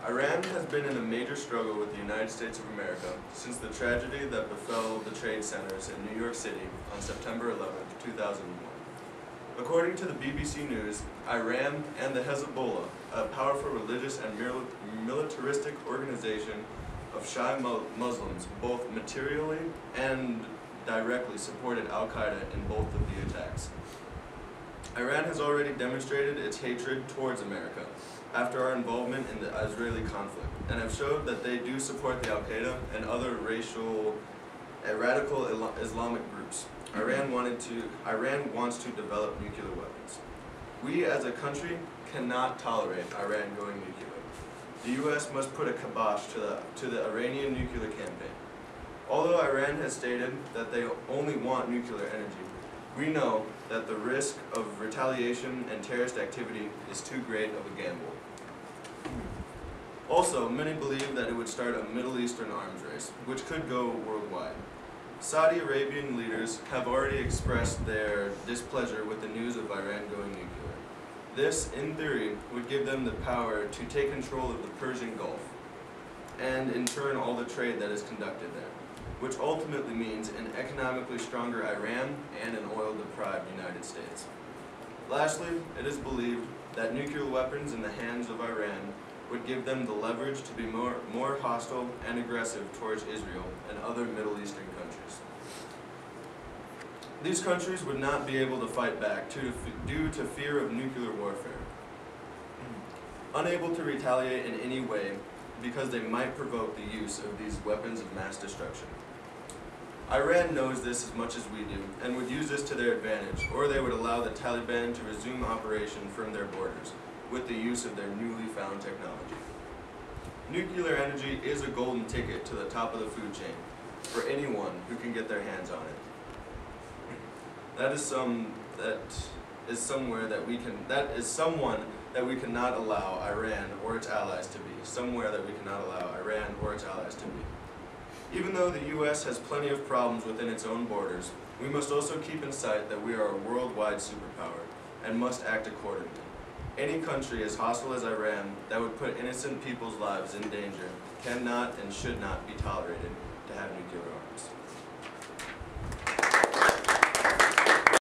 Iran has been in a major struggle with the United States of America since the tragedy that befell the trade centers in New York City on September 11, 2001. According to the BBC News, Iran and the Hezbollah, a powerful religious and militaristic organization of Shia Muslims, both materially and directly supported al-Qaeda in both of the attacks. Iran has already demonstrated its hatred towards America after our involvement in the Israeli conflict, and have showed that they do support the al-Qaeda and other radical Islamic groups. Iran wants to develop nuclear weapons. We as a country cannot tolerate Iran going nuclear. The U.S. must put a kibosh to the Iranian nuclear campaign. Although Iran has stated that they only want nuclear energy, we know that the risk of retaliation and terrorist activity is too great of a gamble. Also, many believe that it would start a Middle Eastern arms race, which could go worldwide. Saudi Arabian leaders have already expressed their displeasure with the news of Iran going nuclear. This, in theory, would give them the power to take control of the Persian Gulf, and in turn all the trade that is conducted there, which ultimately means an economically stronger Iran and an oil-deprived United States. Lastly, it is believed that nuclear weapons in the hands of Iran would give them the leverage to be more hostile and aggressive towards Israel and other Middle Eastern countries. These countries would not be able to fight back due to fear of nuclear warfare, unable to retaliate in any way because they might provoke the use of these weapons of mass destruction. Iran knows this as much as we do and would use this to their advantage, or they would allow the Taliban to resume operation from their borders with the use of their newly found technology. Nuclear energy is a golden ticket to the top of the food chain for anyone who can get their hands on it. That is someone that we cannot allow Iran or its allies to be. Somewhere that we cannot allow Iran or its allies to be. Even though the U.S. has plenty of problems within its own borders, we must also keep in sight that we are a worldwide superpower and must act accordingly. Any country as hostile as Iran that would put innocent people's lives in danger cannot and should not be tolerated to have nuclear arms.